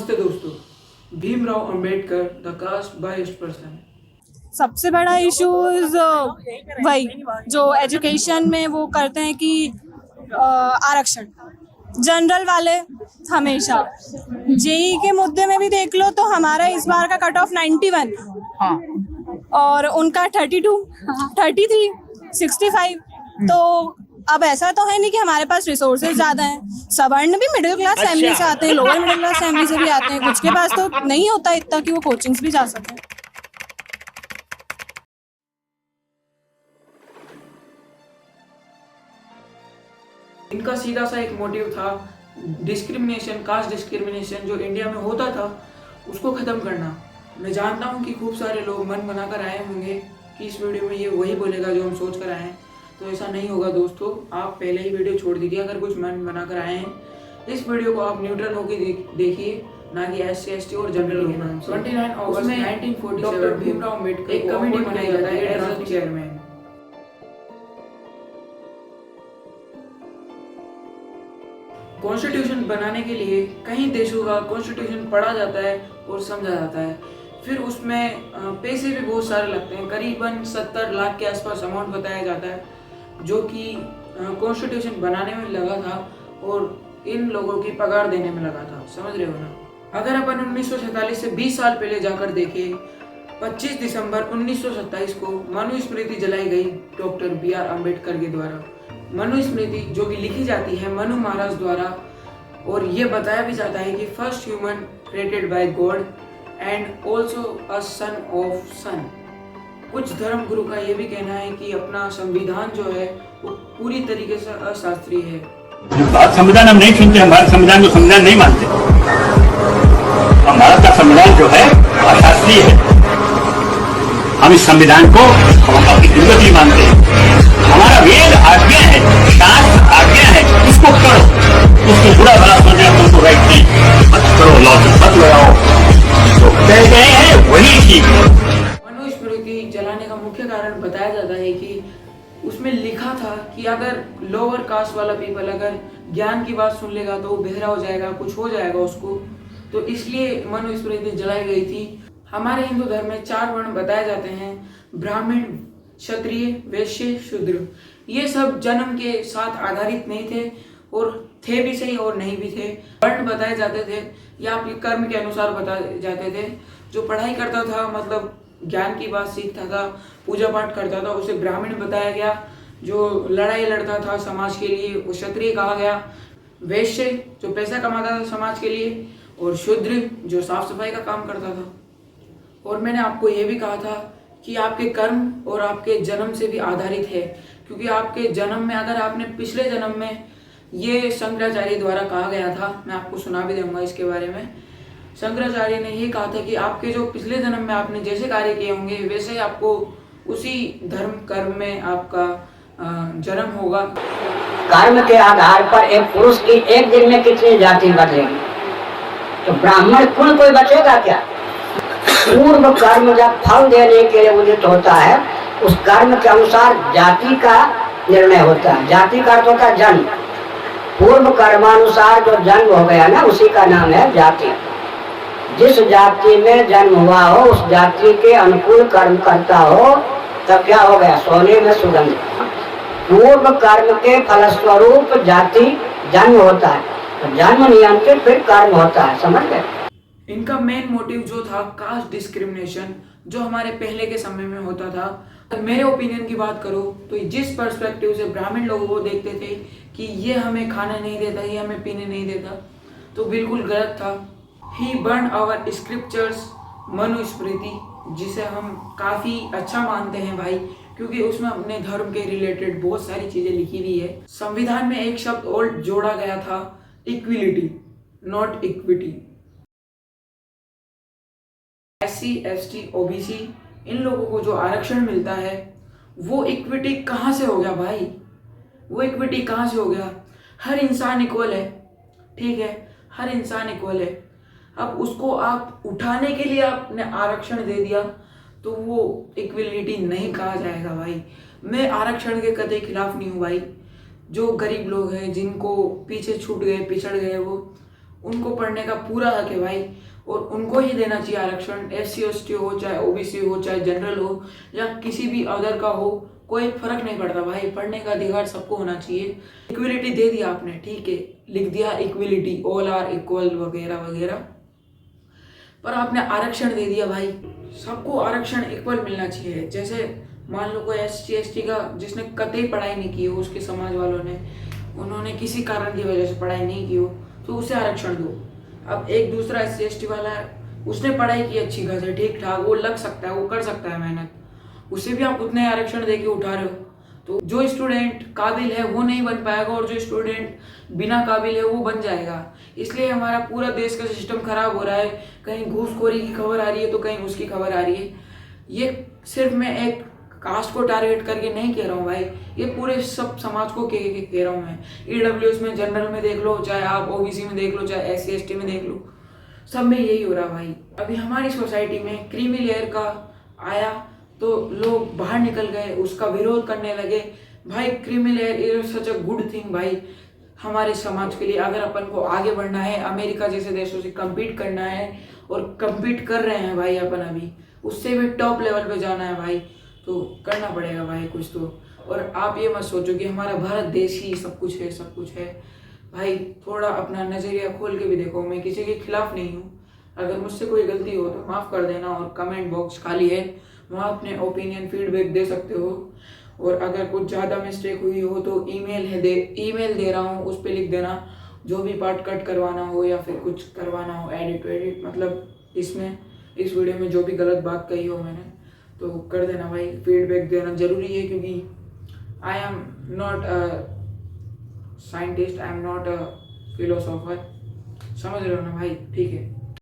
नमस्ते दोस्तों, Bhimrao Ambedkar the caste biased person. सबसे बड़ा इश्यूज वही जो एजुकेशन में वो करते हैं कि आरक्षण जनरल वाले हमेशा जेई के मुद्दे में भी देख लो तो हमारा इस बार का कट ऑफ 91 और उनका 32 33 65। तो अब ऐसा तो है नहीं कि हमारे पास रिसोर्सेज ज़्यादा हैं। सवर्ण भी मिडिल क्लास फैमिली से आते हैं, लोअर मिडिल क्लास फैमिली से भी आते हैं, कुछ के पास तो नहीं होता इतना कि वो कोचिंग्स भी जा सकें। इनका सीधा सा एक मोटिव था डिस्क्रिमिनेशन, कास्ट डिस्क्रिमिनेशन जो इंडिया में होता था उसको ख़त्म करना। मैं जानता हूँ कि खूब सारे लोग मन बनाकर आए होंगे कि इस वीडियो में ये वही बोलेगा जो हम सोच कर आए हैं, तो ऐसा नहीं होगा दोस्तों। आप पहले ही वीडियो छोड़ दीजिए अगर कुछ मन बनाकर आए हैं। इस वीडियो को आप न्यूट्रल होकर देखिए, ना कि SC/ST और जनरल होना। 29 अगस्त 1947 डॉक्टर भीमराव अम्बेडकर एक कमेटी बनाई जाता है एज चेयरमैन। कॉन्स्टिट्यूशन बनाने के लिए कई देशों का कॉन्स्टिट्यूशन पढ़ा जाता है और समझा जाता है। फिर उसमें पैसे भी बहुत सारे लगते हैं, करीबन 70 लाख के आसपास अमाउंट बताया जाता है जो कि कॉन्स्टिट्यूशन बनाने में लगा था और इन लोगों की पगार देने में लगा था। समझ रहे हो ना। अगर अपन 1947 से 20 साल पहले जाकर देखें, 25 दिसंबर 1927 को मनुस्मृति जलाई गई डॉक्टर BR अम्बेडकर के द्वारा। मनुस्मृति जो कि लिखी जाती है मनु महाराज द्वारा, और ये बताया भी जाता है कि first human created by God and also a son of son. कुछ धर्म गुरु का ये भी कहना है कि अपना संविधान जो है वो पूरी तरीके से अशास्त्रीय है। भारत संविधान हम नहीं सुनते, हमारे संविधान को संविधान नहीं मानते। हम भारत का संविधान जो है अशास्त्रीय है। हम इस संविधान को हम अपनी जरूरत ही मानते हैं। हमारा वेद आज्ञा है, शास्त्र आज्ञा है, उसको करो। उसको बुरा भला समझना तुमको राइट नहीं, मत करो, लॉजिक मत लगाओ, तो कह गए हैं वही ठीक है। मनुस्मृति जलाने का मुख्य कारण बताया जाता है कि उसमें लिखा था कि अगर लोअर कास्ट वाला पीपल अगर ज्ञान की बात सुन लेगा तो वो बहरा हो जाएगा, कुछ हो जाएगा उसको, तो इसलिए मनुस्मृति जलाई गई थी। हमारे हिंदू धर्म में 4 वर्ण बताए जाते हैं, ब्राह्मण, क्षत्रिय, वैश्य, शूद्र। ये सब जन्म के साथ आधारित नहीं थे और थे भी सही और नहीं भी थे। वर्ण बताए जाते थे या आपके कर्म के अनुसार बताए जाते थे। जो पढ़ाई करता था, मतलब ज्ञान की बात सीखता था, पूजा पाठ करता था, उसे ब्राह्मण बताया गया। जो लड़ाई लड़ता था समाज के लिए वो क्षत्रिय कहा गया। वैश्य जो पैसा कमाता था समाज के लिए, और शूद्र जो साफ सफाई का काम करता था। और मैंने आपको ये भी कहा था कि आपके कर्म और आपके जन्म से भी आधारित है, क्योंकि आपके जन्म में अगर आपने पिछले जन्म में, ये शंकराचार्य द्वारा कहा गया था, मैं आपको सुना भी दूंगा इसके बारे में। शंकराचार्य ने ये कहा था कि आपके जो पिछले जन्म में आपने जैसे कार्य किए होंगे वैसे आपको उसी धर्म कर्म में आपका जन्म होगा। कर्म के आधार पर एक पुरुष की एक दिन में कितनी जाति बदलेगी? तो ब्राह्मण कुल कोई बचेगा क्या? पूर्व कर्म जब फल देने के लिए उदित होता है, उस कर्म के अनुसार जाति का निर्णय होता है। जाति का अर्थ होता है जन्म। पूर्व कर्मानुसार जो जन्म हो गया ना, उसी का नाम है जाति। जिस जाति में जन्म हुआ हो, उस जाति के अनुकूल कर्म करता हो, तब क्या हो गया? सोने में सुगंध। पूर्व कर्म के फलस्वरूप जाति जन्म होता है, तो जन्म नियंत्रित फिर कर्म होता है। समझ गए? इनका मेन मोटिव जो था कास्ट डिस्क्रिमिनेशन, जो हमारे पहले के समय में होता था। अगर मेरे ओपिनियन की बात करो तो जिस पर्सपेक्टिव से ब्राह्मण लोग वो देखते थे कि ये हमें खाना नहीं देता, ये हमें पीने नहीं देता, तो बिल्कुल गलत था। ही बर्न आवर स्क्रिप्चर्स, मनुस्मृति, जिसे हम काफ़ी अच्छा मानते हैं भाई, क्योंकि उसमें अपने धर्म के रिलेटेड बहुत सारी चीज़ें लिखी हुई है। संविधान में एक शब्द और जोड़ा गया था, equality, not equity. SC/ST OBC इन लोगों को जो आरक्षण मिलता है वो इक्विटी कहाँ से हो गया भाई? वो इक्विटी कहाँ से हो गया? हर इंसान इक्वल है, ठीक है, हर इंसान इक्वल है। अब उसको आप उठाने के लिए आपने आरक्षण दे दिया तो वो इक्वलिटी नहीं कहा जाएगा भाई। मैं आरक्षण के कतई खिलाफ नहीं हूँ भाई। जो गरीब लोग हैं, जिनको पीछे छूट गए, पिछड़ गए, वो उनको पढ़ने का पूरा हक है भाई, और उनको ही देना चाहिए आरक्षण। SC ST हो, चाहे OBC हो, चाहे जनरल हो, या किसी भी अदर का हो, कोई फर्क नहीं पड़ता भाई, पढ़ने का अधिकार सबको होना चाहिए। इक्वलिटी दे दिया आपने, ठीक है, लिख दिया इक्वलिटी, ऑल आर इक्वल वगैरह वगैरह, पर आपने आरक्षण दे दिया भाई, सबको आरक्षण इक्वल मिलना चाहिए। जैसे मान लो कोई SC ST का जिसने कतई पढ़ाई नहीं की हो, उसके समाज वालों ने, उन्होंने किसी कारण की वजह से पढ़ाई नहीं की हो, तो उसे आरक्षण दो। अब एक दूसरा SC ST वाला है, उसने पढ़ाई की अच्छी खासी ठीक ठाक, वो लग सकता है, वो कर सकता है मेहनत, उसे भी आप उतने आरक्षण दे के उठा रहे हो। तो जो स्टूडेंट काबिल है वो नहीं बन पाएगा, और जो स्टूडेंट बिना काबिल है वो बन जाएगा। इसलिए हमारा पूरा देश का सिस्टम खराब हो रहा है। कहीं घूसखोरी की खबर आ रही है तो कहीं उसकी खबर आ रही है। ये सिर्फ मैं एक कास्ट को टारगेट करके नहीं कह रहा हूँ भाई, ये पूरे सब समाज को कह रहा हूँ मैं। EWS में, जनरल में देख लो, चाहे आप OBC में देख लो, चाहे SC ST में देख लो, सब में यही हो रहा भाई। अभी हमारी सोसाइटी में क्रीमी लेयर का आया तो लोग बाहर निकल गए, उसका विरोध करने लगे। भाई creamy layer is such a good thing भाई हमारे समाज के लिए। अगर अपन को आगे बढ़ना है, अमेरिका जैसे देशों से कम्पीट करना है, और कम्पीट कर रहे हैं भाई अपन, अभी उससे भी टॉप लेवल पे जाना है भाई, तो करना पड़ेगा भाई कुछ तो। और आप ये मत सोचो कि हमारा भारत देश ही सब कुछ है, सब कुछ है भाई। थोड़ा अपना नज़रिया खोल के भी देखो। मैं किसी के खिलाफ नहीं हूँ, अगर मुझसे कोई गलती हो तो माफ़ कर देना, और कमेंट बॉक्स खाली है, वहाँ अपने ओपिनियन फीडबैक दे सकते हो। और अगर कुछ ज़्यादा मिस्टेक हुई हो तो ईमेल दे रहा हूँ, उस पर लिख देना, जो भी पार्ट कट करवाना हो या फिर कुछ करवाना हो, एडिट मतलब इसमें इस वीडियो में जो भी गलत बात कही हो मैंने, तो कर देना भाई। फीडबैक देना ज़रूरी है, क्योंकि I am not a scientist, I am not a philosopher, समझ रहे हो ना भाई, ठीक है।